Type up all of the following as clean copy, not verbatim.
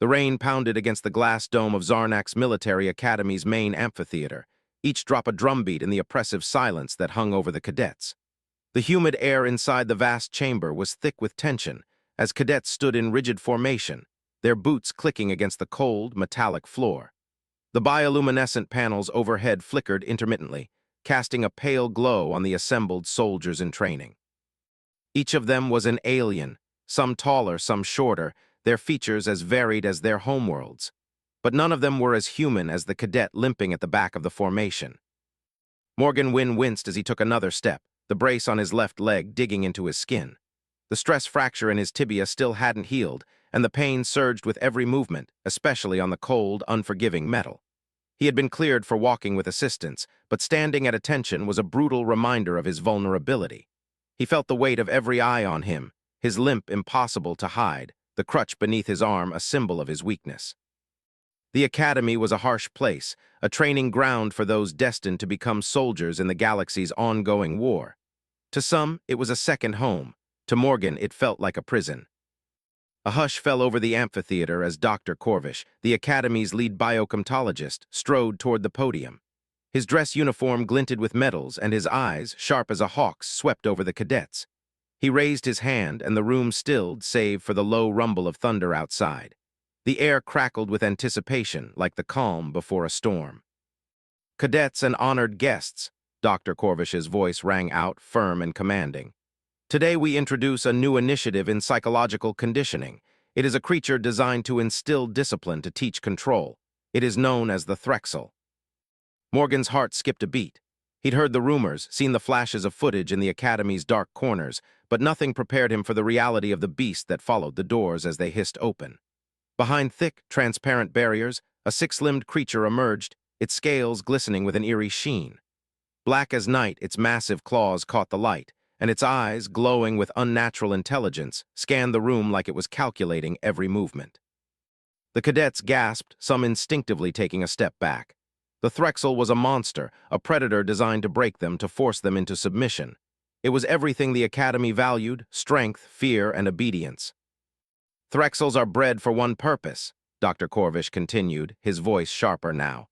The rain pounded against the glass dome of Zarnak's Military Academy's main amphitheater, each drop a drumbeat in the oppressive silence that hung over the cadets. The humid air inside the vast chamber was thick with tension as cadets stood in rigid formation, their boots clicking against the cold, metallic floor. The bioluminescent panels overhead flickered intermittently, casting a pale glow on the assembled soldiers in training. Each of them was an alien, some taller, some shorter, their features as varied as their homeworlds. But none of them were as human as the cadet limping at the back of the formation. Morgan Wynne winced as he took another step, the brace on his left leg digging into his skin. The stress fracture in his tibia still hadn't healed, and the pain surged with every movement, especially on the cold, unforgiving metal. He had been cleared for walking with assistance, but standing at attention was a brutal reminder of his vulnerability. He felt the weight of every eye on him, his limp impossible to hide, the crutch beneath his arm a symbol of his weakness. The academy was a harsh place, a training ground for those destined to become soldiers in the galaxy's ongoing war. To some, it was a second home. To Morgan, it felt like a prison. A hush fell over the amphitheater as Dr. Corvish, the academy's lead biocomptologist, strode toward the podium. His dress uniform glinted with medals, and his eyes, sharp as a hawk's, swept over the cadets. He raised his hand, and the room stilled save for the low rumble of thunder outside. The air crackled with anticipation, like the calm before a storm. "Cadets and honored guests," Dr. Corvish's voice rang out, firm and commanding. "Today we introduce a new initiative in psychological conditioning. It is a creature designed to instill discipline to teach control. It is known as the Threxel." Morgan's heart skipped a beat. He'd heard the rumors, seen the flashes of footage in the academy's dark corners, but nothing prepared him for the reality of the beast that followed the doors as they hissed open. Behind thick, transparent barriers, a six-limbed creature emerged, its scales glistening with an eerie sheen. Black as night, its massive claws caught the light, and its eyes, glowing with unnatural intelligence, scanned the room like it was calculating every movement. The cadets gasped, some instinctively taking a step back. The Threxel was a monster, a predator designed to break them, to force them into submission. It was everything the Academy valued: strength, fear, and obedience. "Threxels are bred for one purpose," Dr. Corvish continued, his voice sharper now.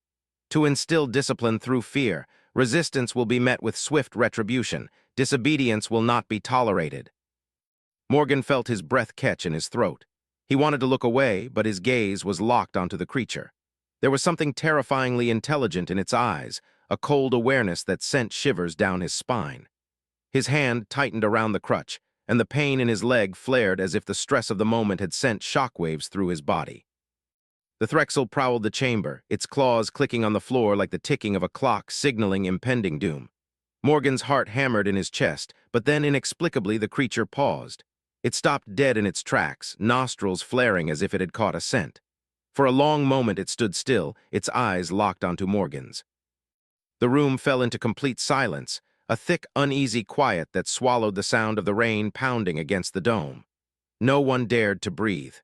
"To instill discipline through fear. Resistance will be met with swift retribution. Disobedience will not be tolerated." Morgan felt his breath catch in his throat. He wanted to look away, but his gaze was locked onto the creature. There was something terrifyingly intelligent in its eyes, a cold awareness that sent shivers down his spine. His hand tightened around the crutch, and the pain in his leg flared as if the stress of the moment had sent shockwaves through his body. The Threxel prowled the chamber, its claws clicking on the floor like the ticking of a clock signaling impending doom. Morgan's heart hammered in his chest, but then inexplicably the creature paused. It stopped dead in its tracks, nostrils flaring as if it had caught a scent. For a long moment it stood still, its eyes locked onto Morgan's. The room fell into complete silence, a thick, uneasy quiet that swallowed the sound of the rain pounding against the dome. No one dared to breathe.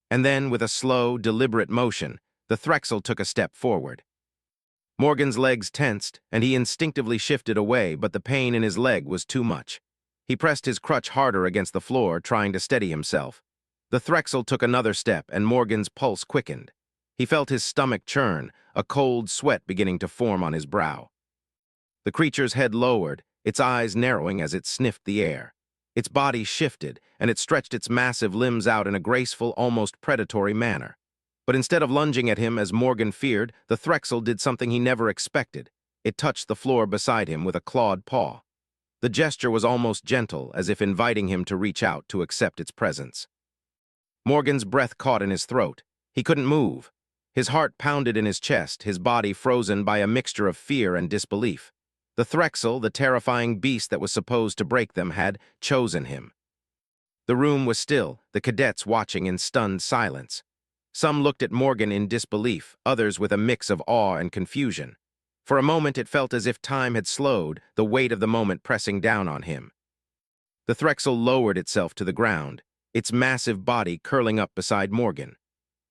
And then, with a slow, deliberate motion, the Threxel took a step forward. Morgan's legs tensed, and he instinctively shifted away, but the pain in his leg was too much. He pressed his crutch harder against the floor, trying to steady himself. The Threxel took another step, and Morgan's pulse quickened. He felt his stomach churn, a cold sweat beginning to form on his brow. The creature's head lowered, its eyes narrowing as it sniffed the air. Its body shifted, and it stretched its massive limbs out in a graceful, almost predatory manner. But instead of lunging at him as Morgan feared, the Threxel did something he never expected. It touched the floor beside him with a clawed paw. The gesture was almost gentle, as if inviting him to reach out to accept its presence. Morgan's breath caught in his throat. He couldn't move. His heart pounded in his chest, his body frozen by a mixture of fear and disbelief. The Threxel, the terrifying beast that was supposed to break them, had chosen him. The room was still, the cadets watching in stunned silence. Some looked at Morgan in disbelief, others with a mix of awe and confusion. For a moment it felt as if time had slowed, the weight of the moment pressing down on him. The Threxel lowered itself to the ground, its massive body curling up beside Morgan.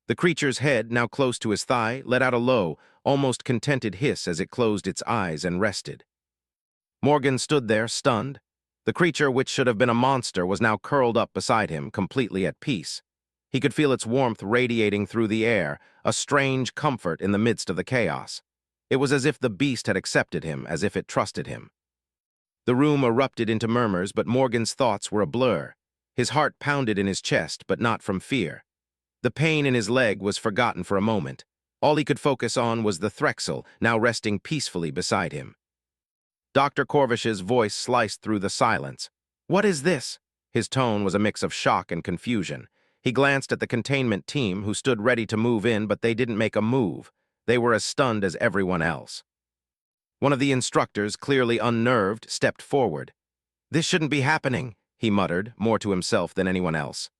The creature's head, now close to his thigh, let out a low, almost contented hiss as it closed its eyes and rested. Morgan stood there, stunned. The creature, which should have been a monster, was now curled up beside him, completely at peace. He could feel its warmth radiating through the air, a strange comfort in the midst of the chaos. It was as if the beast had accepted him, as if it trusted him. The room erupted into murmurs, but Morgan's thoughts were a blur. His heart pounded in his chest, but not from fear. The pain in his leg was forgotten for a moment. All he could focus on was the Threxel, now resting peacefully beside him. Dr. Corvish's voice sliced through the silence. "What is this?" His tone was a mix of shock and confusion. He glanced at the containment team, who stood ready to move in, but they didn't make a move. They were as stunned as everyone else. One of the instructors, clearly unnerved, stepped forward. "This shouldn't be happening," he muttered, more to himself than anyone else.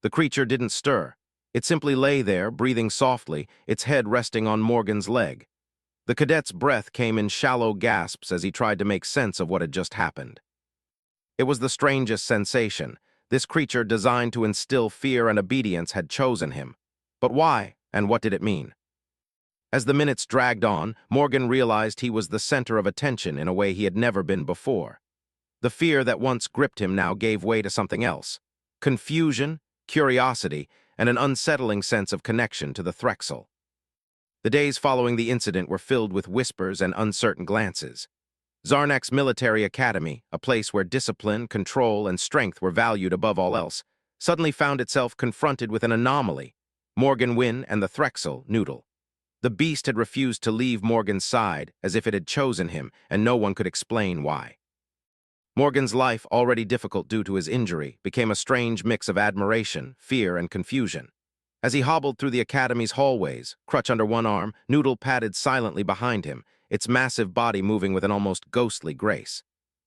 The creature didn't stir. It simply lay there, breathing softly, its head resting on Morgan's leg. The cadet's breath came in shallow gasps as he tried to make sense of what had just happened. It was the strangest sensation. This creature, designed to instill fear and obedience, had chosen him. But why, and what did it mean? As the minutes dragged on, Morgan realized he was the center of attention in a way he had never been before. The fear that once gripped him now gave way to something else: confusion, curiosity, and an unsettling sense of connection to the Threxel. The days following the incident were filled with whispers and uncertain glances. Zarnak's Military Academy, a place where discipline, control, and strength were valued above all else, suddenly found itself confronted with an anomaly: Morgan Wynne and the Threxel, Noodle. The beast had refused to leave Morgan's side, as if it had chosen him, and no one could explain why. Morgan's life, already difficult due to his injury, became a strange mix of admiration, fear, and confusion. As he hobbled through the Academy's hallways, crutch under one arm, Noodle padded silently behind him, its massive body moving with an almost ghostly grace.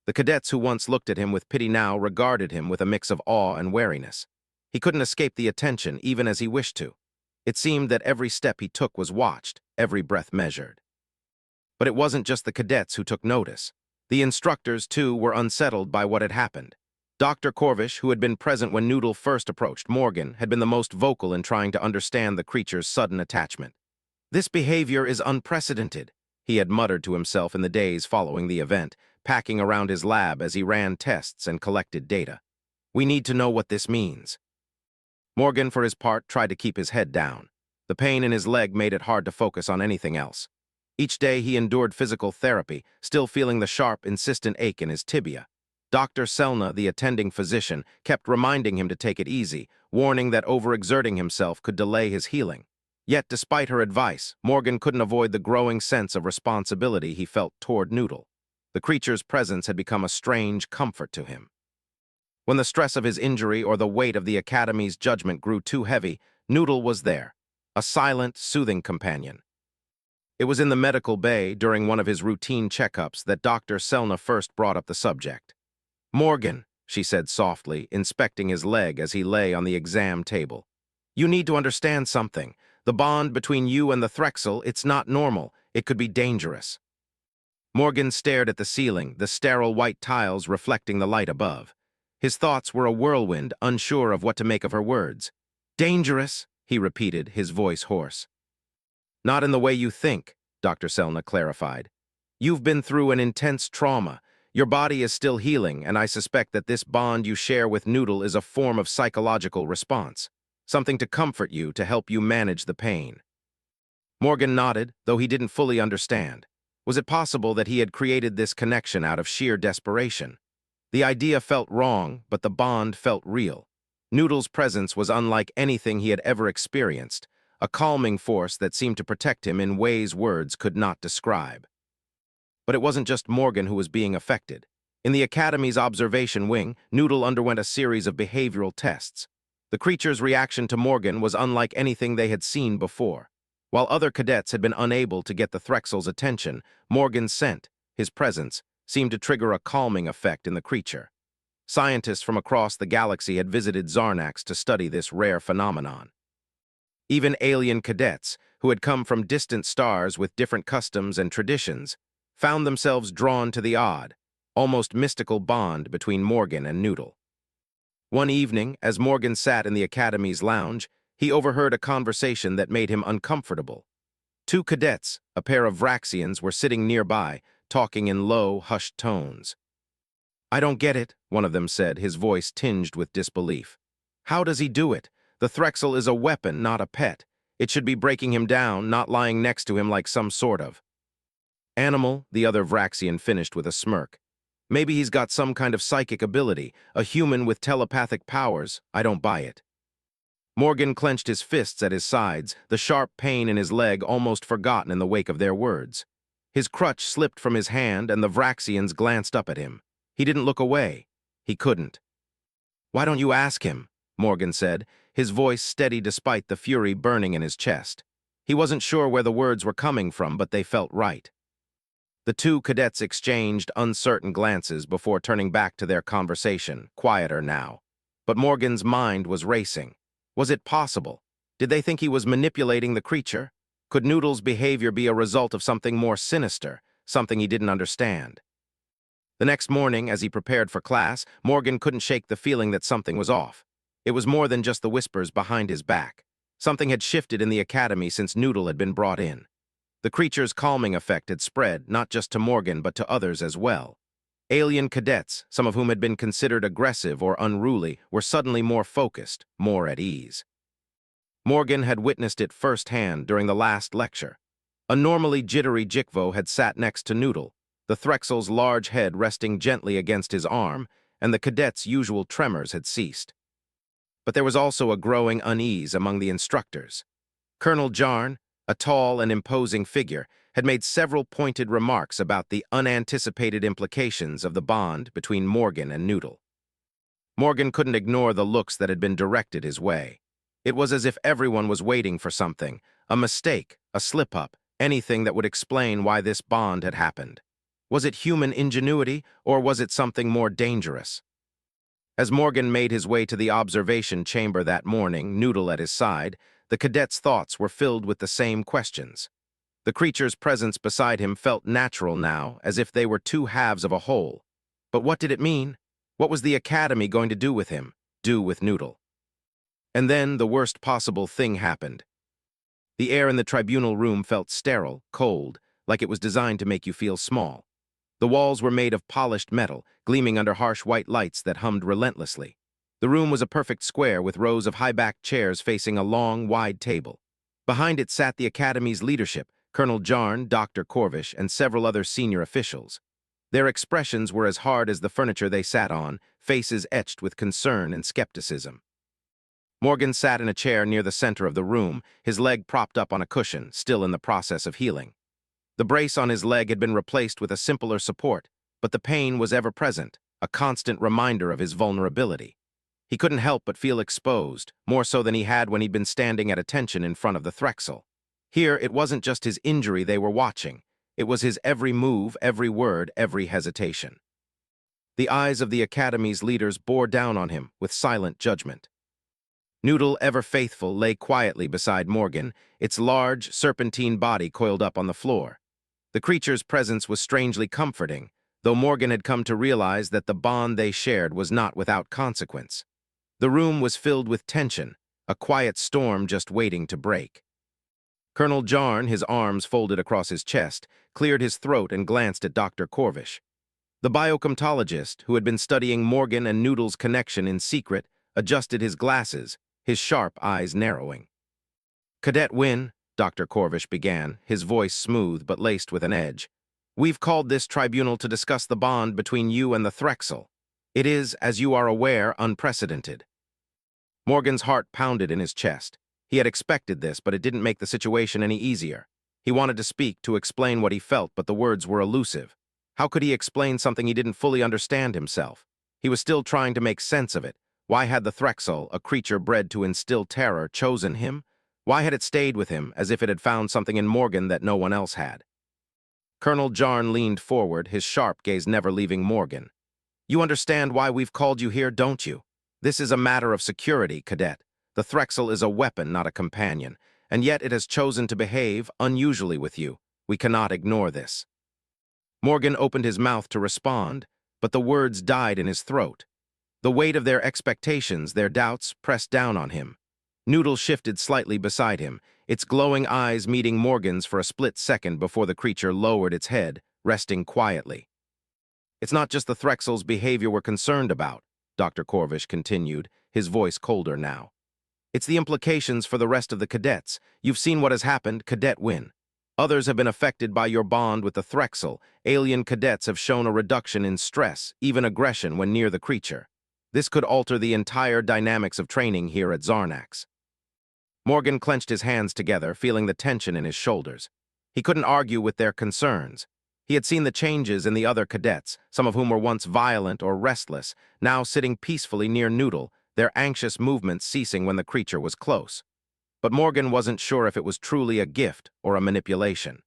The cadets who once looked at him with pity now regarded him with a mix of awe and wariness. He couldn't escape the attention, even as he wished to. It seemed that every step he took was watched, every breath measured. But it wasn't just the cadets who took notice. The instructors, too, were unsettled by what had happened. Dr. Corvish, who had been present when Noodle first approached Morgan, had been the most vocal in trying to understand the creature's sudden attachment. "This behavior is unprecedented," he had muttered to himself in the days following the event, packing around his lab as he ran tests and collected data. "We need to know what this means." Morgan, for his part, tried to keep his head down. The pain in his leg made it hard to focus on anything else. Each day he endured physical therapy, still feeling the sharp, insistent ache in his tibia. Dr. Selna, the attending physician, kept reminding him to take it easy, warning that overexerting himself could delay his healing. Yet, despite her advice, Morgan couldn't avoid the growing sense of responsibility he felt toward Noodle. The creature's presence had become a strange comfort to him. When the stress of his injury or the weight of the Academy's judgment grew too heavy, Noodle was there, a silent, soothing companion. It was in the medical bay, during one of his routine checkups, that Dr. Selna first brought up the subject. "Morgan," she said softly, inspecting his leg as he lay on the exam table. "You need to understand something. The bond between you and the Threxel, it's not normal. It could be dangerous." Morgan stared at the ceiling, the sterile white tiles reflecting the light above. His thoughts were a whirlwind, unsure of what to make of her words. "Dangerous," he repeated, his voice hoarse. "Not in the way you think," Dr. Selna clarified. "You've been through an intense trauma. Your body is still healing, and I suspect that this bond you share with Noodle is a form of psychological response, something to comfort you, to help you manage the pain." Morgan nodded, though he didn't fully understand. Was it possible that he had created this connection out of sheer desperation? The idea felt wrong, but the bond felt real. Noodle's presence was unlike anything he had ever experienced, a calming force that seemed to protect him in ways words could not describe. But it wasn't just Morgan who was being affected. In the Academy's observation wing, Noodle underwent a series of behavioral tests. The creature's reaction to Morgan was unlike anything they had seen before. While other cadets had been unable to get the Threxel's attention, Morgan's scent, his presence, seemed to trigger a calming effect in the creature. Scientists from across the galaxy had visited Zarnax to study this rare phenomenon. Even alien cadets, who had come from distant stars with different customs and traditions, found themselves drawn to the odd, almost mystical bond between Morgan and Noodle. One evening, as Morgan sat in the Academy's lounge, he overheard a conversation that made him uncomfortable. Two cadets, a pair of Vraxians, were sitting nearby, talking in low, hushed tones. "I don't get it," one of them said, his voice tinged with disbelief. "How does he do it? The Threxel is a weapon, not a pet. It should be breaking him down, not lying next to him like some sort of animal, the other Vraxian finished with a smirk. Maybe he's got some kind of psychic ability, a human with telepathic powers. I don't buy it. Morgan clenched his fists at his sides, the sharp pain in his leg almost forgotten in the wake of their words. His crutch slipped from his hand and the Vraxians glanced up at him. He didn't look away. He couldn't. "Why don't you ask him?" Morgan said, his voice steady despite the fury burning in his chest. He wasn't sure where the words were coming from, but they felt right. The two cadets exchanged uncertain glances before turning back to their conversation, quieter now. But Morgan's mind was racing. Was it possible? Did they think he was manipulating the creature? Could Noodle's behavior be a result of something more sinister, something he didn't understand? The next morning, as he prepared for class, Morgan couldn't shake the feeling that something was off. It was more than just the whispers behind his back. Something had shifted in the academy since Noodle had been brought in. The creature's calming effect had spread, not just to Morgan, but to others as well. Alien cadets, some of whom had been considered aggressive or unruly, were suddenly more focused, more at ease. Morgan had witnessed it firsthand during the last lecture. A normally jittery Jikvo had sat next to Noodle, the Threxel's large head resting gently against his arm, and the cadet's usual tremors had ceased. But there was also a growing unease among the instructors. Colonel Jarn, a tall and imposing figure, had made several pointed remarks about the unanticipated implications of the bond between Morgan and Noodle. Morgan couldn't ignore the looks that had been directed his way. It was as if everyone was waiting for something, a mistake, a slip-up, anything that would explain why this bond had happened. Was it human ingenuity, or was it something more dangerous? As Morgan made his way to the observation chamber that morning, Noodle at his side, the cadet's thoughts were filled with the same questions. The creature's presence beside him felt natural now, as if they were two halves of a whole. But what did it mean? What was the academy going to do with him, do with Noodle? And then the worst possible thing happened. The air in the tribunal room felt sterile, cold, like it was designed to make you feel small. The walls were made of polished metal, gleaming under harsh white lights that hummed relentlessly. The room was a perfect square with rows of high-backed chairs facing a long, wide table. Behind it sat the Academy's leadership, Colonel Jarn, Dr. Corvish, and several other senior officials. Their expressions were as hard as the furniture they sat on, faces etched with concern and skepticism. Morgan sat in a chair near the center of the room, his leg propped up on a cushion, still in the process of healing. The brace on his leg had been replaced with a simpler support, but the pain was ever present, a constant reminder of his vulnerability. He couldn't help but feel exposed, more so than he had when he'd been standing at attention in front of the Threxel. Here, it wasn't just his injury they were watching. It was his every move, every word, every hesitation. The eyes of the Academy's leaders bore down on him with silent judgment. Noodle, ever faithful, lay quietly beside Morgan, its large, serpentine body coiled up on the floor. The creature's presence was strangely comforting, though Morgan had come to realize that the bond they shared was not without consequence. The room was filled with tension, a quiet storm just waiting to break. Colonel Jarn, his arms folded across his chest, cleared his throat and glanced at Dr. Corvish. The biocomptologist, who had been studying Morgan and Noodle's connection in secret, adjusted his glasses, his sharp eyes narrowing. "Cadet Wynne," Dr. Corvish began, his voice smooth but laced with an edge, "we've called this tribunal to discuss the bond between you and the Threxel. It is, as you are aware, unprecedented." Morgan's heart pounded in his chest. He had expected this, but it didn't make the situation any easier. He wanted to speak, to explain what he felt, but the words were elusive. How could he explain something he didn't fully understand himself? He was still trying to make sense of it. Why had the Threxel, a creature bred to instill terror, chosen him? Why had it stayed with him, as if it had found something in Morgan that no one else had? Colonel Jarn leaned forward, his sharp gaze never leaving Morgan. "You understand why we've called you here, don't you? This is a matter of security, Cadet. The Threxel is a weapon, not a companion, and yet it has chosen to behave unusually with you. We cannot ignore this." Morgan opened his mouth to respond, but the words died in his throat. The weight of their expectations, their doubts, pressed down on him. Noodle shifted slightly beside him, its glowing eyes meeting Morgan's for a split second before the creature lowered its head, resting quietly. "It's not just the Threxel's behavior we're concerned about," Dr. Corvish continued, his voice colder now. It's the implications for the rest of the cadets. You've seen what has happened, Cadet win. Others have been affected by your bond with the Threxel. Alien cadets have shown a reduction in stress, even aggression when near the creature. This could alter the entire dynamics of training here at Zarnax. Morgan clenched his hands together, feeling the tension in his shoulders. He couldn't argue with their concerns. He had seen the changes in the other cadets, some of whom were once violent or restless, now sitting peacefully near Noodle, their anxious movements ceasing when the creature was close. But Morgan wasn't sure if it was truly a gift or a manipulation.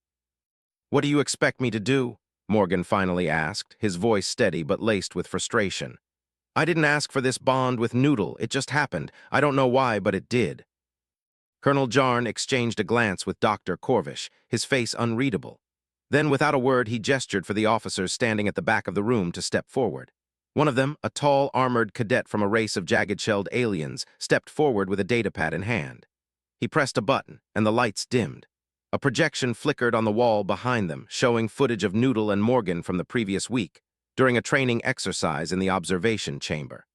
"What do you expect me to do?" Morgan finally asked, his voice steady but laced with frustration. "I didn't ask for this bond with Noodle, it just happened. I don't know why, but it did." Colonel Jarn exchanged a glance with Dr. Corvish, his face unreadable. Then, without a word, he gestured for the officers standing at the back of the room to step forward. One of them, a tall, armored cadet from a race of jagged-shelled aliens, stepped forward with a datapad in hand. He pressed a button, and the lights dimmed. A projection flickered on the wall behind them, showing footage of Noodle and Morgan from the previous week, during a training exercise in the observation chamber.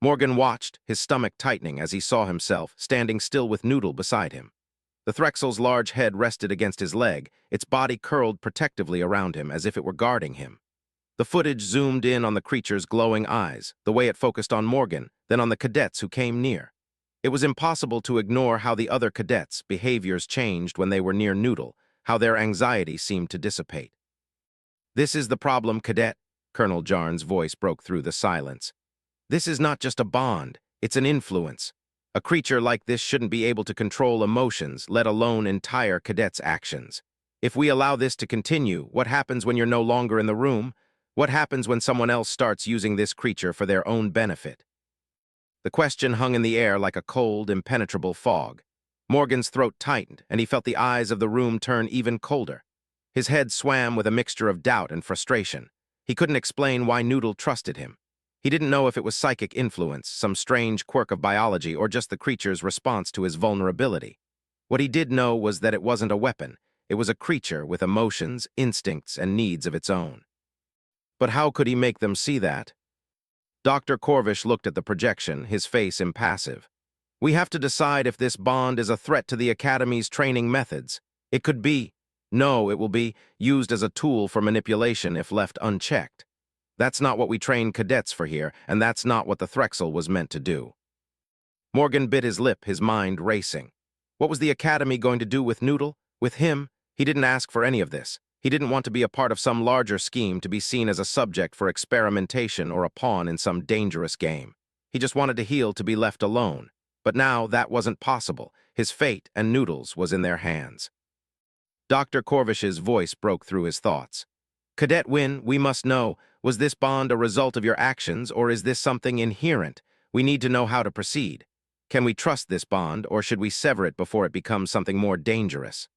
Morgan watched, his stomach tightening as he saw himself standing still with Noodle beside him. The Threxel's large head rested against his leg, its body curled protectively around him as if it were guarding him. The footage zoomed in on the creature's glowing eyes, the way it focused on Morgan, then on the cadets who came near. It was impossible to ignore how the other cadets' behaviors changed when they were near Noodle, how their anxiety seemed to dissipate. "This is the problem, Cadet," Colonel Jarn's voice broke through the silence. "This is not just a bond, it's an influence. A creature like this shouldn't be able to control emotions, let alone entire cadets' actions. If we allow this to continue, what happens when you're no longer in the room? What happens when someone else starts using this creature for their own benefit?" The question hung in the air like a cold, impenetrable fog. Morgan's throat tightened, and he felt the eyes of the room turn even colder. His head swam with a mixture of doubt and frustration. He couldn't explain why Noodle trusted him. He didn't know if it was psychic influence, some strange quirk of biology, or just the creature's response to his vulnerability. What he did know was that it wasn't a weapon. It was a creature with emotions, instincts, and needs of its own. But how could he make them see that? Dr. Corvish looked at the projection, his face impassive. "We have to decide if this bond is a threat to the Academy's training methods. It could be. No, it will be used as a tool for manipulation if left unchecked. That's not what we train cadets for here, and that's not what the Threxel was meant to do." Morgan bit his lip, his mind racing. What was the Academy going to do with Noodle? With him? He didn't ask for any of this. He didn't want to be a part of some larger scheme, to be seen as a subject for experimentation or a pawn in some dangerous game. He just wanted to heal, to be left alone. But now that wasn't possible. His fate and Noodle's was in their hands. Dr. Corvish's voice broke through his thoughts. "Cadet Win, we must know, was this bond a result of your actions, or is this something inherent? We need to know how to proceed. Can we trust this bond, or should we sever it before it becomes something more dangerous?"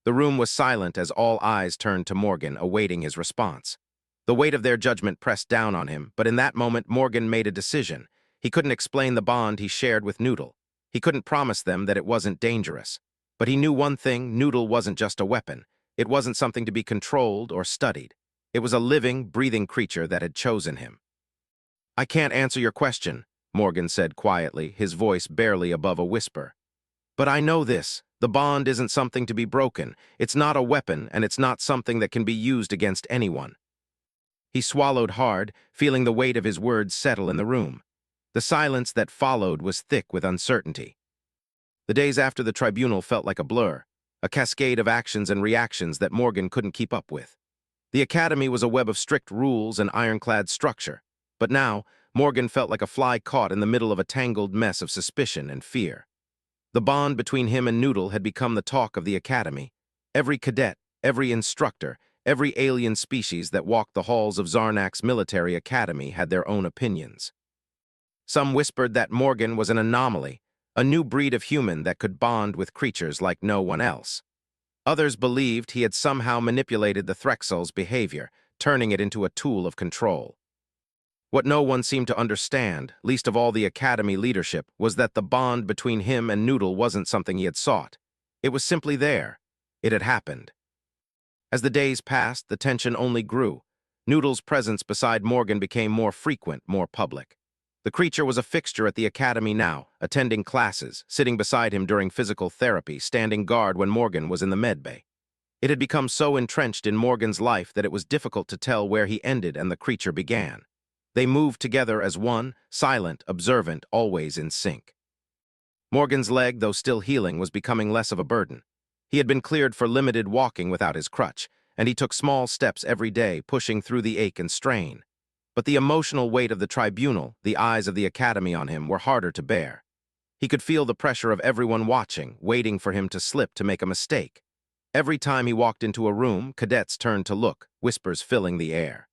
The room was silent as all eyes turned to Morgan, awaiting his response. The weight of their judgment pressed down on him, but in that moment Morgan made a decision. He couldn't explain the bond he shared with Noodle. He couldn't promise them that it wasn't dangerous. But he knew one thing: Noodle wasn't just a weapon. It wasn't something to be controlled or studied. It was a living, breathing creature that had chosen him. "I can't answer your question," Morgan said quietly, his voice barely above a whisper. "But I know this. The bond isn't something to be broken. It's not a weapon, and it's not something that can be used against anyone." He swallowed hard, feeling the weight of his words settle in the room. The silence that followed was thick with uncertainty. The days after the tribunal felt like a blur, a cascade of actions and reactions that Morgan couldn't keep up with. The Academy was a web of strict rules and ironclad structure, but now Morgan felt like a fly caught in the middle of a tangled mess of suspicion and fear. The bond between him and Noodle had become the talk of the Academy. Every cadet, every instructor, every alien species that walked the halls of Zarnax Military Academy had their own opinions. Some whispered that Morgan was an anomaly, a new breed of human that could bond with creatures like no one else. Others believed he had somehow manipulated the Threxel's behavior, turning it into a tool of control. What no one seemed to understand, least of all the Academy leadership, was that the bond between him and Noodle wasn't something he had sought. It was simply there. It had happened. As the days passed, the tension only grew. Noodle's presence beside Morgan became more frequent, more public. The creature was a fixture at the academy now, attending classes, sitting beside him during physical therapy, standing guard when Morgan was in the med bay. It had become so entrenched in Morgan's life that it was difficult to tell where he ended and the creature began. They moved together as one, silent, observant, always in sync. Morgan's leg, though still healing, was becoming less of a burden. He had been cleared for limited walking without his crutch, and he took small steps every day, pushing through the ache and strain. But the emotional weight of the tribunal, the eyes of the academy on him, were harder to bear. He could feel the pressure of everyone watching, waiting for him to slip, to make a mistake. Every time he walked into a room, cadets turned to look, whispers filling the air.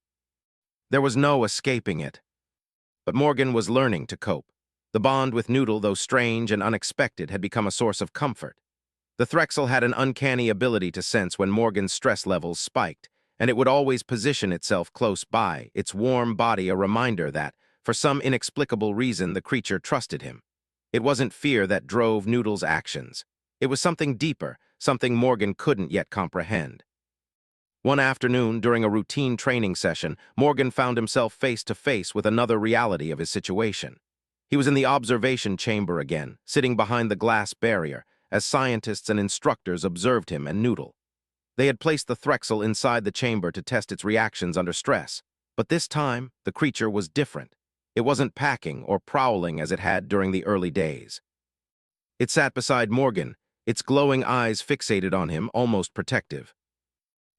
There was no escaping it. But Morgan was learning to cope. The bond with Noodle, though strange and unexpected, had become a source of comfort. The Threxel had an uncanny ability to sense when Morgan's stress levels spiked, and it would always position itself close by, its warm body a reminder that, for some inexplicable reason, the creature trusted him. It wasn't fear that drove Noodle's actions. It was something deeper, something Morgan couldn't yet comprehend. One afternoon, during a routine training session, Morgan found himself face to face with another reality of his situation. He was in the observation chamber again, sitting behind the glass barrier, as scientists and instructors observed him and Noodle. They had placed the Threxel inside the chamber to test its reactions under stress, but this time, the creature was different. It wasn't packing or prowling as it had during the early days. It sat beside Morgan, its glowing eyes fixated on him, almost protective.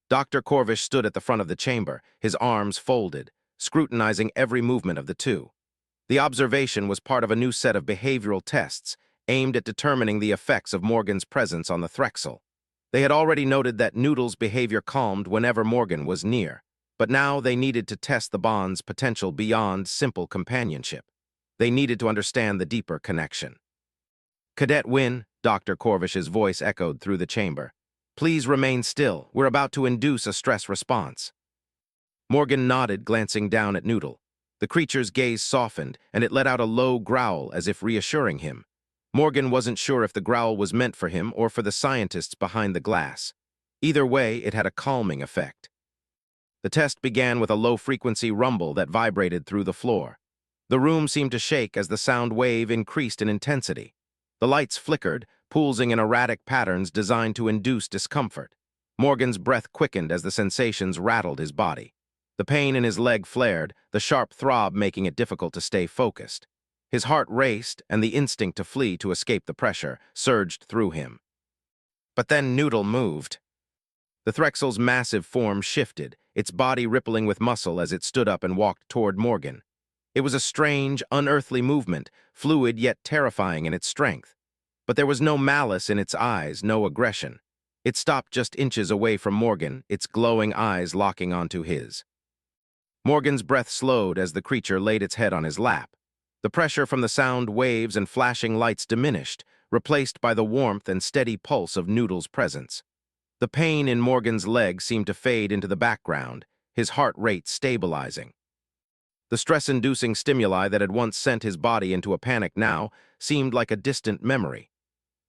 Dr. Corvish stood at the front of the chamber, his arms folded, scrutinizing every movement of the two. The observation was part of a new set of behavioral tests, aimed at determining the effects of Morgan's presence on the Threxel. They had already noted that Noodle's behavior calmed whenever Morgan was near, but now they needed to test the bond's potential beyond simple companionship. They needed to understand the deeper connection. "Cadet Wynne," Dr. Corvish's voice echoed through the chamber. "Please remain still. We're about to induce a stress response." Morgan nodded, glancing down at Noodle. The creature's gaze softened, and it let out a low growl as if reassuring him. Morgan wasn't sure if the growl was meant for him or for the scientists behind the glass. Either way, it had a calming effect. The test began with a low-frequency rumble that vibrated through the floor. The room seemed to shake as the sound wave increased in intensity. The lights flickered, pulsing in erratic patterns designed to induce discomfort. Morgan's breath quickened as the sensations rattled his body. The pain in his leg flared, the sharp throb making it difficult to stay focused. His heart raced, and the instinct to flee to escape the pressure surged through him. But then Noodle moved. The Threxel's massive form shifted, its body rippling with muscle as it stood up and walked toward Morgan. It was a strange, unearthly movement, fluid yet terrifying in its strength. But there was no malice in its eyes, no aggression. It stopped just inches away from Morgan, its glowing eyes locking onto his. Morgan's breath slowed as the creature laid its head on his lap. The pressure from the sound waves and flashing lights diminished, replaced by the warmth and steady pulse of Noodle's presence. The pain in Morgan's leg seemed to fade into the background, his heart rate stabilizing. The stress-inducing stimuli that had once sent his body into a panic now seemed like a distant memory.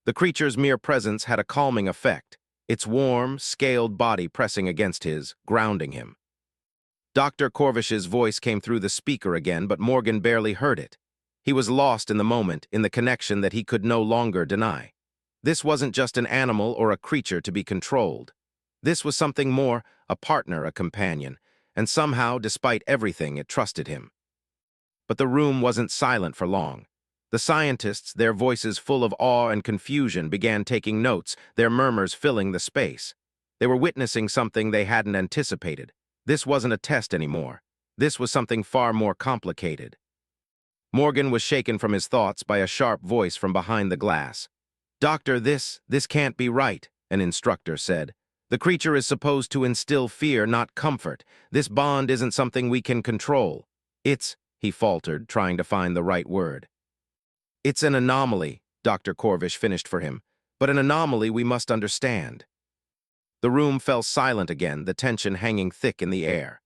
The creature's mere presence had a calming effect, its warm, scaled body pressing against his, grounding him. Dr. Corvish's voice came through the speaker again, but Morgan barely heard it. He was lost in the moment, in the connection that he could no longer deny. This wasn't just an animal or a creature to be controlled. This was something more, a partner, a companion, and somehow, despite everything, it trusted him. But the room wasn't silent for long. The scientists, their voices full of awe and confusion, began taking notes, their murmurs filling the space. They were witnessing something they hadn't anticipated. This wasn't a test anymore. This was something far more complicated. Morgan was shaken from his thoughts by a sharp voice from behind the glass. "Doctor, this can't be right," an instructor said. "The creature is supposed to instill fear, not comfort. This bond isn't something we can control. He faltered, trying to find the right word. "It's an anomaly," Dr. Corvish finished for him, "but an anomaly we must understand." The room fell silent again, the tension hanging thick in the air.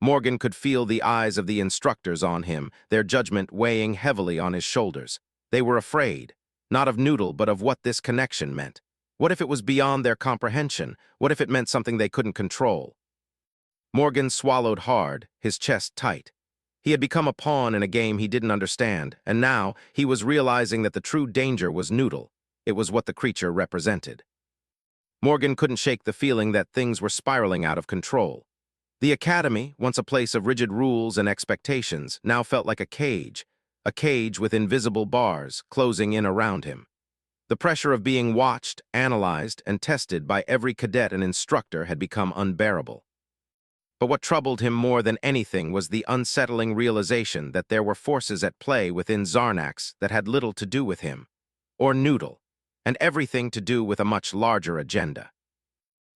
Morgan could feel the eyes of the instructors on him, their judgment weighing heavily on his shoulders. They were afraid, not of Noodle, but of what this connection meant. What if it was beyond their comprehension? What if it meant something they couldn't control? Morgan swallowed hard, his chest tight. He had become a pawn in a game he didn't understand, and now he was realizing that the true danger was Noodle. It was what the creature represented. Morgan couldn't shake the feeling that things were spiraling out of control. The academy, once a place of rigid rules and expectations, now felt like a cage with invisible bars closing in around him. The pressure of being watched, analyzed, and tested by every cadet and instructor had become unbearable. But what troubled him more than anything was the unsettling realization that there were forces at play within Zarnax that had little to do with him, or Noodle, and everything to do with a much larger agenda.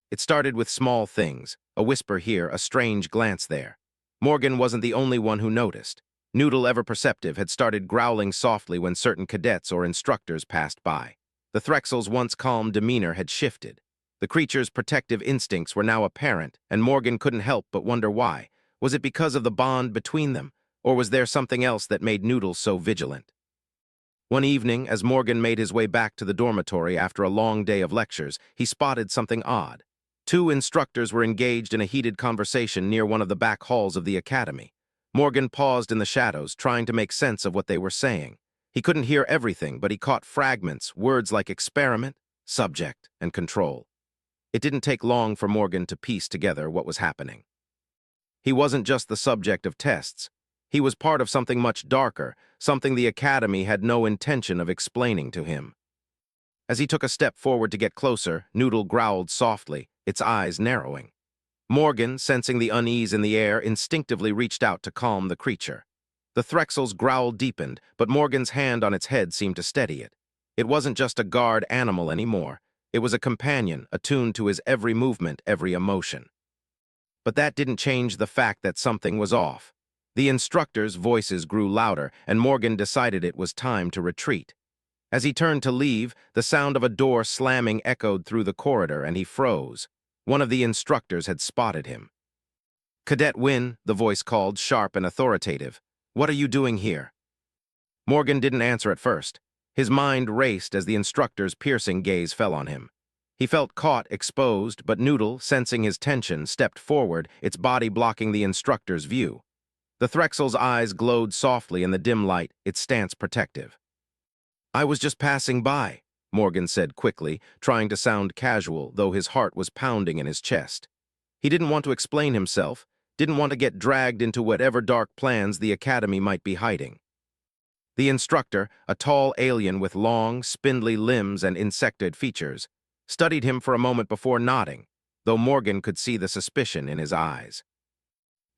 It started with small things, a whisper here, a strange glance there. Morgan wasn't the only one who noticed. Noodle, ever perceptive, had started growling softly when certain cadets or instructors passed by. The Threxel's once calm demeanor had shifted. The creature's protective instincts were now apparent, and Morgan couldn't help but wonder why. Was it because of the bond between them, or was there something else that made Noodle so vigilant? One evening, as Morgan made his way back to the dormitory after a long day of lectures, he spotted something odd. Two instructors were engaged in a heated conversation near one of the back halls of the academy. Morgan paused in the shadows, trying to make sense of what they were saying. He couldn't hear everything, but he caught fragments, words like experiment, subject, and control. It didn't take long for Morgan to piece together what was happening. He wasn't just the subject of tests. He was part of something much darker, something the academy had no intention of explaining to him. As he took a step forward to get closer, Noodle growled softly, its eyes narrowing. Morgan, sensing the unease in the air, instinctively reached out to calm the creature. The Threxel's growl deepened, but Morgan's hand on its head seemed to steady it. It wasn't just a guard animal anymore. It was a companion, attuned to his every movement, every emotion. But that didn't change the fact that something was off. The instructors' voices grew louder, and Morgan decided it was time to retreat. As he turned to leave, the sound of a door slamming echoed through the corridor, and he froze. One of the instructors had spotted him. "Cadet Wynn," the voice called, sharp and authoritative. "What are you doing here?" Morgan didn't answer at first. His mind raced as the instructor's piercing gaze fell on him. He felt caught, exposed, but Noodle, sensing his tension, stepped forward, its body blocking the instructor's view. The Threxel's eyes glowed softly in the dim light, its stance protective. "I was just passing by," Morgan said quickly, trying to sound casual, though his heart was pounding in his chest. He didn't want to explain himself, didn't want to get dragged into whatever dark plans the academy might be hiding. The instructor, a tall alien with long, spindly limbs and insectoid features, studied him for a moment before nodding, though Morgan could see the suspicion in his eyes.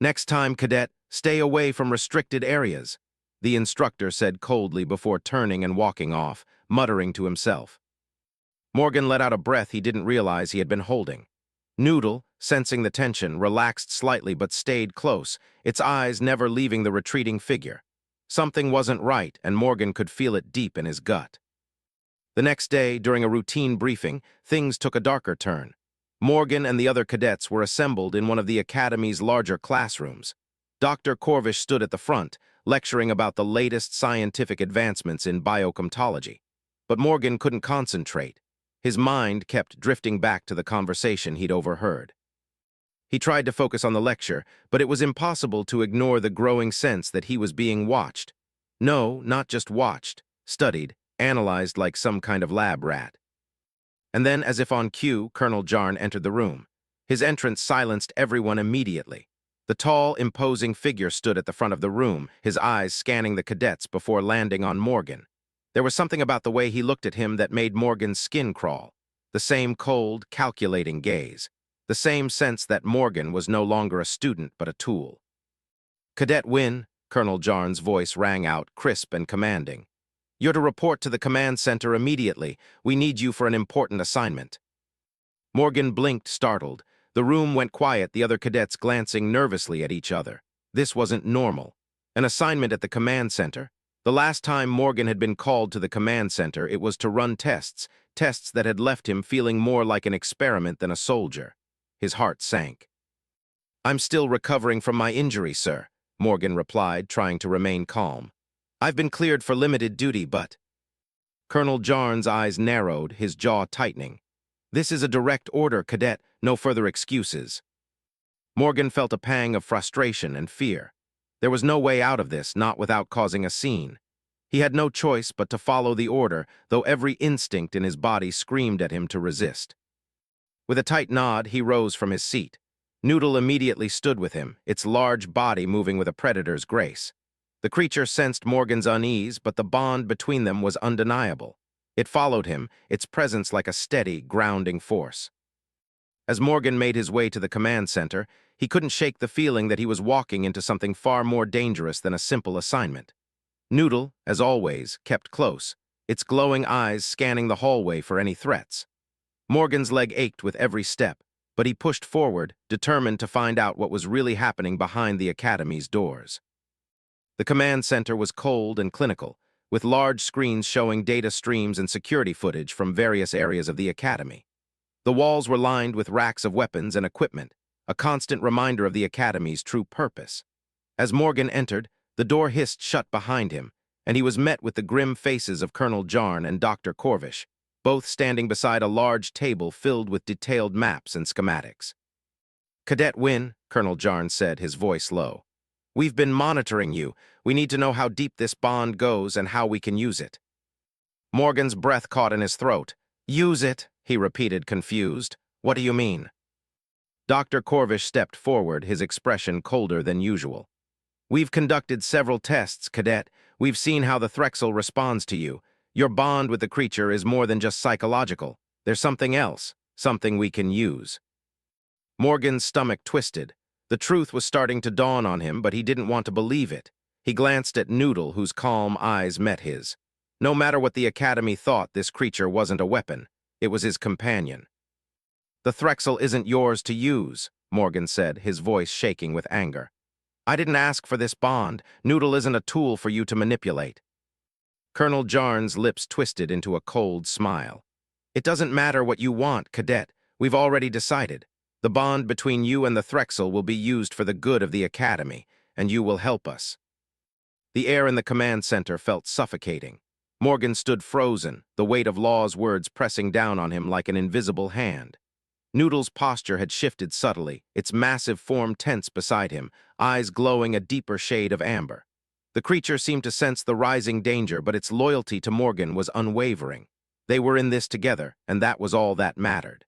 "Next time, cadet, stay away from restricted areas," the instructor said coldly before turning and walking off, muttering to himself. Morgan let out a breath he didn't realize he had been holding. Noodle, sensing the tension, relaxed slightly but stayed close, its eyes never leaving the retreating figure. Something wasn't right, and Morgan could feel it deep in his gut. The next day, during a routine briefing, things took a darker turn. Morgan and the other cadets were assembled in one of the academy's larger classrooms. Dr. Corvish stood at the front, lecturing about the latest scientific advancements in biocomptology. But Morgan couldn't concentrate. His mind kept drifting back to the conversation he'd overheard. He tried to focus on the lecture, but it was impossible to ignore the growing sense that he was being watched. No, not just watched, studied, analyzed like some kind of lab rat. And then, as if on cue, Colonel Jarn entered the room. His entrance silenced everyone immediately. The tall, imposing figure stood at the front of the room, his eyes scanning the cadets before landing on Morgan. There was something about the way he looked at him that made Morgan's skin crawl. The same cold, calculating gaze. The same sense that Morgan was no longer a student but a tool. "Cadet Wynn," Colonel Jarn's voice rang out, crisp and commanding. "You're to report to the command center immediately. We need you for an important assignment." Morgan blinked, startled. The room went quiet, the other cadets glancing nervously at each other. This wasn't normal. An assignment at the command center? The last time Morgan had been called to the command center, it was to run tests that had left him feeling more like an experiment than a soldier. His heart sank. "I'm still recovering from my injury, sir," Morgan replied, trying to remain calm. "I've been cleared for limited duty, but—" Colonel Jarn's eyes narrowed, his jaw tightening. "This is a direct order, cadet, no further excuses." Morgan felt a pang of frustration and fear. There was no way out of this, not without causing a scene. He had no choice but to follow the order, though every instinct in his body screamed at him to resist. With a tight nod, he rose from his seat. Noodle immediately stood with him, its large body moving with a predator's grace. The creature sensed Morgan's unease, but the bond between them was undeniable. It followed him, its presence like a steady, grounding force. As Morgan made his way to the command center, he couldn't shake the feeling that he was walking into something far more dangerous than a simple assignment. Noodle, as always, kept close, its glowing eyes scanning the hallway for any threats. Morgan's leg ached with every step, but he pushed forward, determined to find out what was really happening behind the Academy's doors. The command center was cold and clinical, with large screens showing data streams and security footage from various areas of the Academy. The walls were lined with racks of weapons and equipment, a constant reminder of the Academy's true purpose. As Morgan entered, the door hissed shut behind him, and he was met with the grim faces of Colonel Jarn and Dr. Corvish, both standing beside a large table filled with detailed maps and schematics. "Cadet Wynn," Colonel Jarn said, his voice low. "We've been monitoring you. We need to know how deep this bond goes and how we can use it." Morgan's breath caught in his throat. "Use it," he repeated, confused. "What do you mean?" Dr. Corvish stepped forward, his expression colder than usual. "We've conducted several tests, Cadet. We've seen how the Threxel responds to you. Your bond with the creature is more than just psychological. There's something else, something we can use." Morgan's stomach twisted. The truth was starting to dawn on him, but he didn't want to believe it. He glanced at Noodle, whose calm eyes met his. No matter what the Academy thought, this creature wasn't a weapon. It was his companion. "The Threxel isn't yours to use," Morgan said, his voice shaking with anger. "I didn't ask for this bond. Noodle isn't a tool for you to manipulate." Colonel Jarn's lips twisted into a cold smile. "It doesn't matter what you want, Cadet. We've already decided. The bond between you and the Threxel will be used for the good of the Academy, and you will help us." The air in the command center felt suffocating. Morgan stood frozen, the weight of Law's words pressing down on him like an invisible hand. Noodle's posture had shifted subtly, its massive form tense beside him, eyes glowing a deeper shade of amber. The creature seemed to sense the rising danger, but its loyalty to Morgan was unwavering. They were in this together, and that was all that mattered.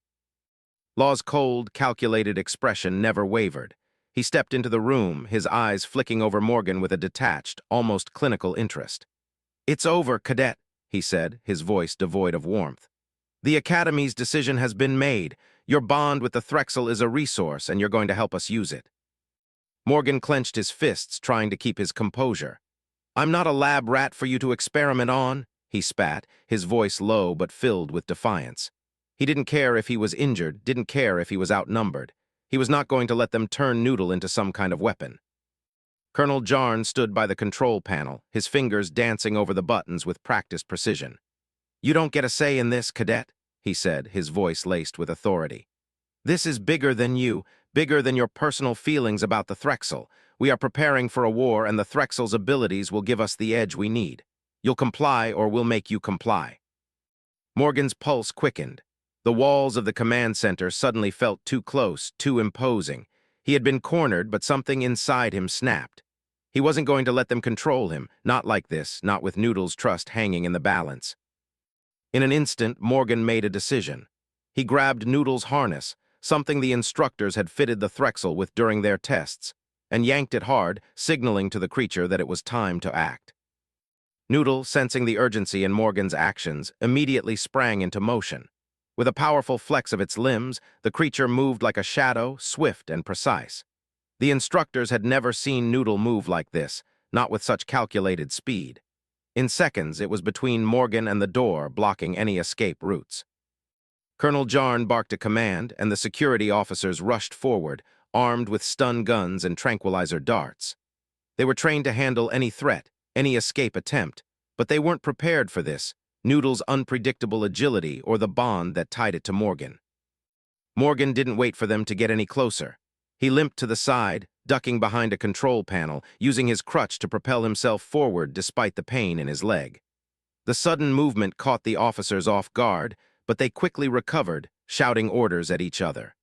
Law's cold, calculated expression never wavered. He stepped into the room, his eyes flicking over Morgan with a detached, almost clinical interest. "It's over, Cadet," he said, his voice devoid of warmth. "The Academy's decision has been made. Your bond with the Threxel is a resource, and you're going to help us use it." Morgan clenched his fists, trying to keep his composure. "I'm not a lab rat for you to experiment on," he spat, his voice low but filled with defiance. He didn't care if he was injured, didn't care if he was outnumbered. He was not going to let them turn Noodle into some kind of weapon. Colonel Jarn stood by the control panel, his fingers dancing over the buttons with practiced precision. "You don't get a say in this, Cadet," he said, his voice laced with authority. "This is bigger than you, bigger than your personal feelings about the Threxel. We are preparing for a war, and the Threxel's abilities will give us the edge we need. You'll comply, or we'll make you comply." Morgan's pulse quickened. The walls of the command center suddenly felt too close, too imposing. He had been cornered, but something inside him snapped. He wasn't going to let them control him, not like this, not with Noodle's trust hanging in the balance. In an instant, Morgan made a decision. He grabbed Noodle's harness, something the instructors had fitted the Threxel with during their tests, and yanked it hard, signaling to the creature that it was time to act. Noodle, sensing the urgency in Morgan's actions, immediately sprang into motion. With a powerful flex of its limbs, the creature moved like a shadow, swift and precise. The instructors had never seen Noodle move like this, not with such calculated speed. In seconds, it was between Morgan and the door, blocking any escape routes. Colonel Jarn barked a command, and the security officers rushed forward, armed with stun guns and tranquilizer darts. They were trained to handle any threat, any escape attempt, but they weren't prepared for this, Noodle's unpredictable agility or the bond that tied it to Morgan. Morgan didn't wait for them to get any closer. He limped to the side, ducking behind a control panel, using his crutch to propel himself forward despite the pain in his leg. The sudden movement caught the officers off guard, but they quickly recovered, shouting orders at each other.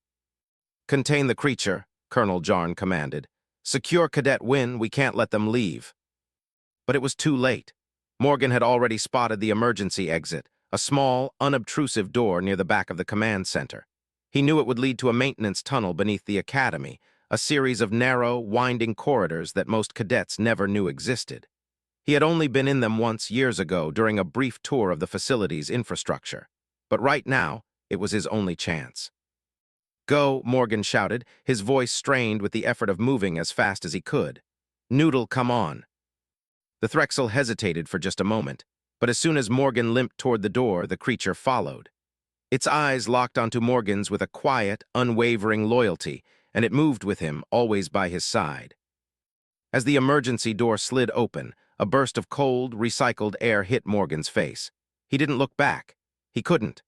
"Contain the creature," Colonel Jarn commanded. "Secure Cadet Win, we can't let them leave." But it was too late. Morgan had already spotted the emergency exit, a small, unobtrusive door near the back of the command center. He knew it would lead to a maintenance tunnel beneath the academy, a series of narrow, winding corridors that most cadets never knew existed. He had only been in them once years ago during a brief tour of the facility's infrastructure. But right now, it was his only chance. "Go," Morgan shouted, his voice strained with the effort of moving as fast as he could. "Noodle, come on." The Threxel hesitated for just a moment, but as soon as Morgan limped toward the door, the creature followed. Its eyes locked onto Morgan's with a quiet, unwavering loyalty, and it moved with him, always by his side. As the emergency door slid open, a burst of cold, recycled air hit Morgan's face. He didn't look back. He couldn't.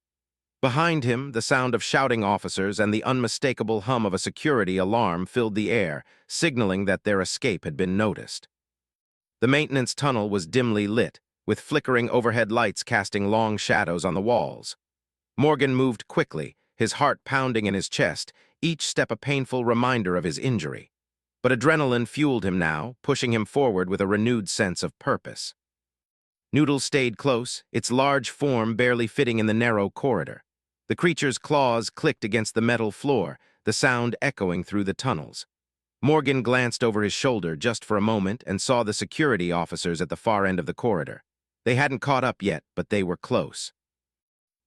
Behind him, the sound of shouting officers and the unmistakable hum of a security alarm filled the air, signaling that their escape had been noticed. The maintenance tunnel was dimly lit, with flickering overhead lights casting long shadows on the walls. Morgan moved quickly, his heart pounding in his chest, each step a painful reminder of his injury. But adrenaline fueled him now, pushing him forward with a renewed sense of purpose. Noodle stayed close, its large form barely fitting in the narrow corridor. The creature's claws clicked against the metal floor, the sound echoing through the tunnels. Morgan glanced over his shoulder just for a moment and saw the security officers at the far end of the corridor. They hadn't caught up yet, but they were close.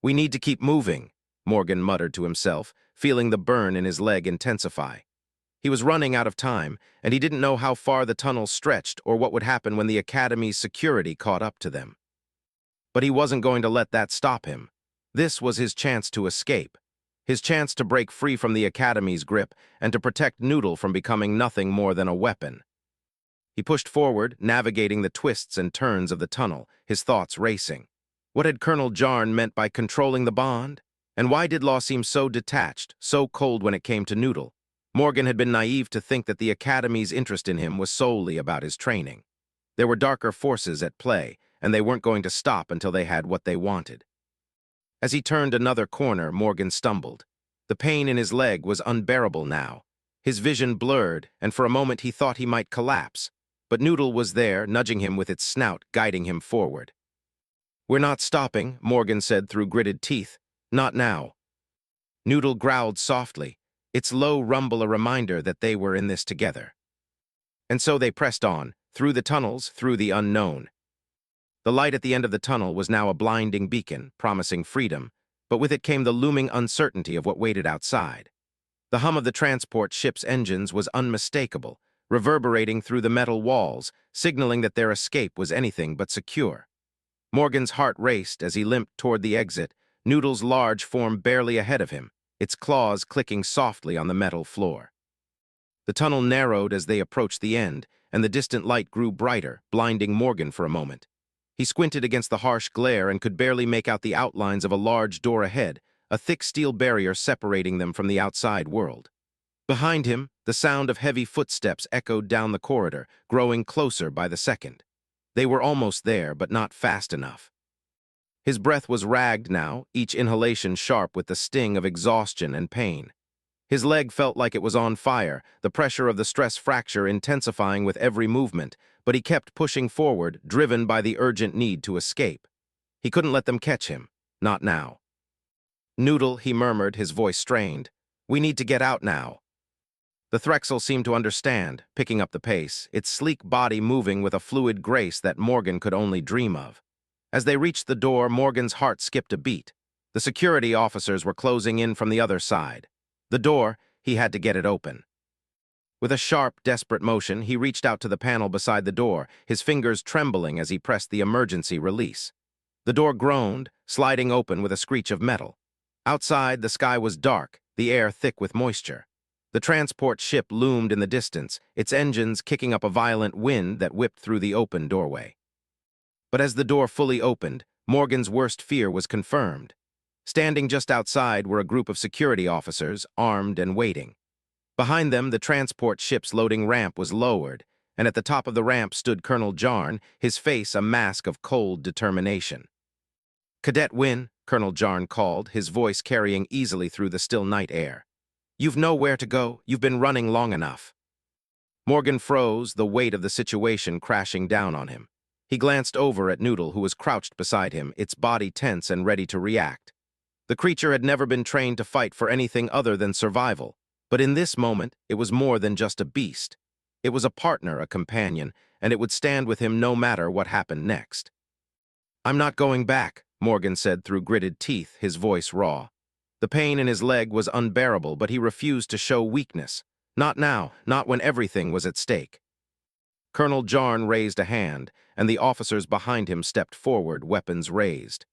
"We need to keep moving," Morgan muttered to himself, feeling the burn in his leg intensify. He was running out of time, and he didn't know how far the tunnel stretched or what would happen when the Academy's security caught up to them. But he wasn't going to let that stop him. This was his chance to escape, his chance to break free from the Academy's grip and to protect Noodle from becoming nothing more than a weapon. He pushed forward, navigating the twists and turns of the tunnel, his thoughts racing. What had Colonel Jarn meant by controlling the bond? And why did Law seem so detached, so cold when it came to Noodle? Morgan had been naive to think that the Academy's interest in him was solely about his training. There were darker forces at play, and they weren't going to stop until they had what they wanted. As he turned another corner, Morgan stumbled. The pain in his leg was unbearable now. His vision blurred, and for a moment he thought he might collapse. But Noodle was there, nudging him with its snout, guiding him forward. "We're not stopping," Morgan said through gritted teeth. "Not now." Noodle growled softly, its low rumble a reminder that they were in this together. And so they pressed on, through the tunnels, through the unknown. The light at the end of the tunnel was now a blinding beacon, promising freedom, but with it came the looming uncertainty of what waited outside. The hum of the transport ship's engines was unmistakable, reverberating through the metal walls, signaling that their escape was anything but secure. Morgan's heart raced as he limped toward the exit, Noodle's large form barely ahead of him, its claws clicking softly on the metal floor. The tunnel narrowed as they approached the end, and the distant light grew brighter, blinding Morgan for a moment. He squinted against the harsh glare and could barely make out the outlines of a large door ahead, a thick steel barrier separating them from the outside world. Behind him, the sound of heavy footsteps echoed down the corridor, growing closer by the second. They were almost there, but not fast enough. His breath was ragged now, each inhalation sharp with the sting of exhaustion and pain. His leg felt like it was on fire, the pressure of the stress fracture intensifying with every movement, but he kept pushing forward, driven by the urgent need to escape. He couldn't let them catch him. Not now. "Noodle," he murmured, his voice strained. "We need to get out now." The Threxel seemed to understand, picking up the pace, its sleek body moving with a fluid grace that Morgan could only dream of. As they reached the door, Morgan's heart skipped a beat. The security officers were closing in from the other side. The door, he had to get it open. With a sharp, desperate motion, he reached out to the panel beside the door, his fingers trembling as he pressed the emergency release. The door groaned, sliding open with a screech of metal. Outside, the sky was dark, the air thick with moisture. The transport ship loomed in the distance, its engines kicking up a violent wind that whipped through the open doorway. But as the door fully opened, Morgan's worst fear was confirmed. Standing just outside were a group of security officers, armed and waiting. Behind them, the transport ship's loading ramp was lowered, and at the top of the ramp stood Colonel Jarn, his face a mask of cold determination. "Cadet Win," Colonel Jarn called, his voice carrying easily through the still night air. "You've nowhere to go. You've been running long enough." Morgan froze, the weight of the situation crashing down on him. He glanced over at Noodle, who was crouched beside him, its body tense and ready to react. The creature had never been trained to fight for anything other than survival, but in this moment, it was more than just a beast. It was a partner, a companion, and it would stand with him no matter what happened next. "I'm not going back," Morgan said through gritted teeth, his voice raw. The pain in his leg was unbearable, but he refused to show weakness. Not now, not when everything was at stake. Colonel Jarn raised a hand, and the officers behind him stepped forward, weapons raised.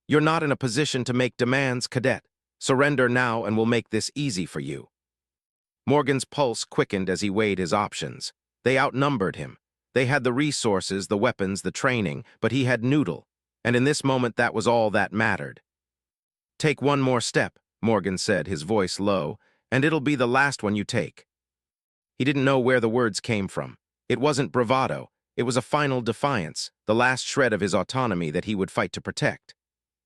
"You're not in a position to make demands, Cadet. Surrender now and we'll make this easy for you." Morgan's pulse quickened as he weighed his options. They outnumbered him. They had the resources, the weapons, the training, but he had Noodle, and in this moment that was all that mattered. "Take one more step," Morgan said, his voice low, "and it'll be the last one you take." He didn't know where the words came from. It wasn't bravado. It was a final defiance, the last shred of his autonomy that he would fight to protect.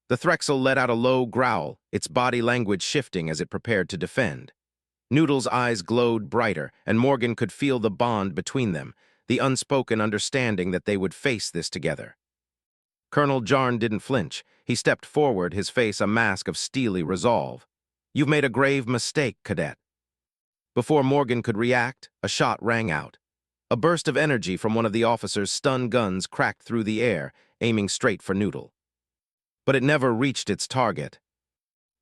The Threxel let out a low growl, its body language shifting as it prepared to defend. Noodle's eyes glowed brighter, and Morgan could feel the bond between them, the unspoken understanding that they would face this together. Colonel Jarn didn't flinch. He stepped forward, his face a mask of steely resolve. "You've made a grave mistake, Cadet." Before Morgan could react, a shot rang out. A burst of energy from one of the officer's stun guns cracked through the air, aiming straight for Noodle. But it never reached its target.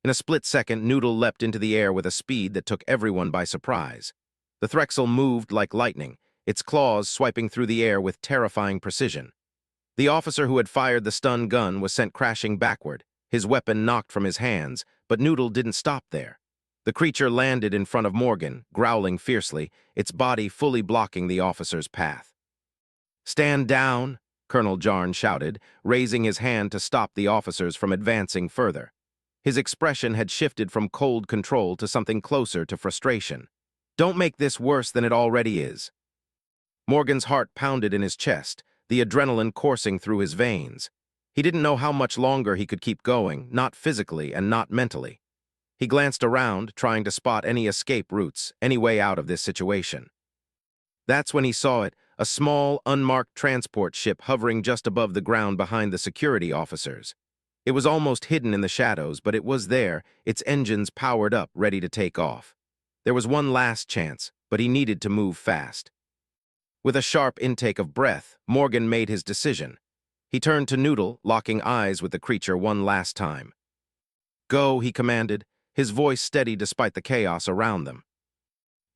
In a split second, Noodle leapt into the air with a speed that took everyone by surprise. The Threxel moved like lightning, its claws swiping through the air with terrifying precision. The officer who had fired the stun gun was sent crashing backward, his weapon knocked from his hands, but Noodle didn't stop there. The creature landed in front of Morgan, growling fiercely, its body fully blocking the officer's path. "Stand down," Colonel Jarn shouted, raising his hand to stop the officers from advancing further. His expression had shifted from cold control to something closer to frustration. "Don't make this worse than it already is." Morgan's heart pounded in his chest, the adrenaline coursing through his veins. He didn't know how much longer he could keep going, not physically and not mentally. He glanced around, trying to spot any escape routes, any way out of this situation. That's when he saw it, a small, unmarked transport ship hovering just above the ground behind the security officers. It was almost hidden in the shadows, but it was there, its engines powered up, ready to take off. There was one last chance, but he needed to move fast. With a sharp intake of breath, Morgan made his decision. He turned to Noodle, locking eyes with the creature one last time. "Go," he commanded, his voice steady despite the chaos around them.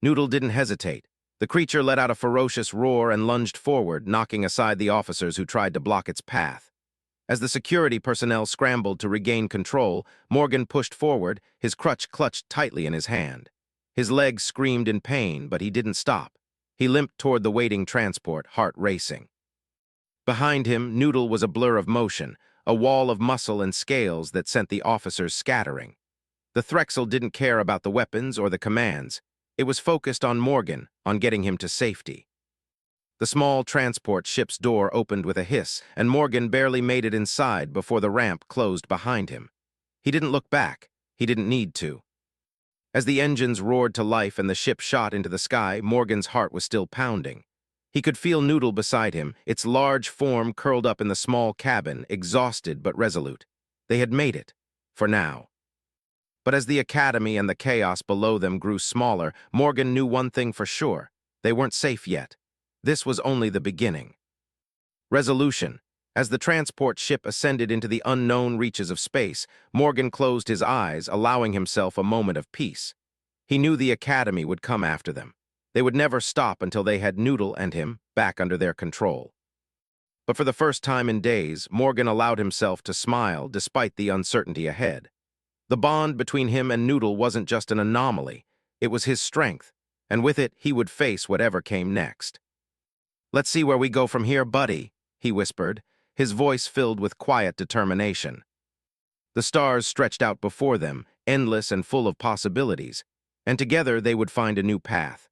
Noodle didn't hesitate. The creature let out a ferocious roar and lunged forward, knocking aside the officers who tried to block its path. As the security personnel scrambled to regain control, Morgan pushed forward, his crutch clutched tightly in his hand. His legs screamed in pain, but he didn't stop. He limped toward the waiting transport, heart racing. Behind him, Noodle was a blur of motion, a wall of muscle and scales that sent the officers scattering. The Threxel didn't care about the weapons or the commands. It was focused on Morgan, on getting him to safety. The small transport ship's door opened with a hiss, and Morgan barely made it inside before the ramp closed behind him. He didn't look back. He didn't need to. As the engines roared to life and the ship shot into the sky, Morgan's heart was still pounding. He could feel Noodle beside him, its large form curled up in the small cabin, exhausted but resolute. They had made it, for now. But as the Academy and the chaos below them grew smaller, Morgan knew one thing for sure. They weren't safe yet. This was only the beginning. Resolution. As the transport ship ascended into the unknown reaches of space, Morgan closed his eyes, allowing himself a moment of peace. He knew the Academy would come after them. They would never stop until they had Noodle and him back under their control. But for the first time in days, Morgan allowed himself to smile despite the uncertainty ahead. The bond between him and Noodle wasn't just an anomaly. It was his strength, and with it, he would face whatever came next. "Let's see where we go from here, buddy," he whispered, his voice filled with quiet determination. The stars stretched out before them, endless and full of possibilities, and together they would find a new path.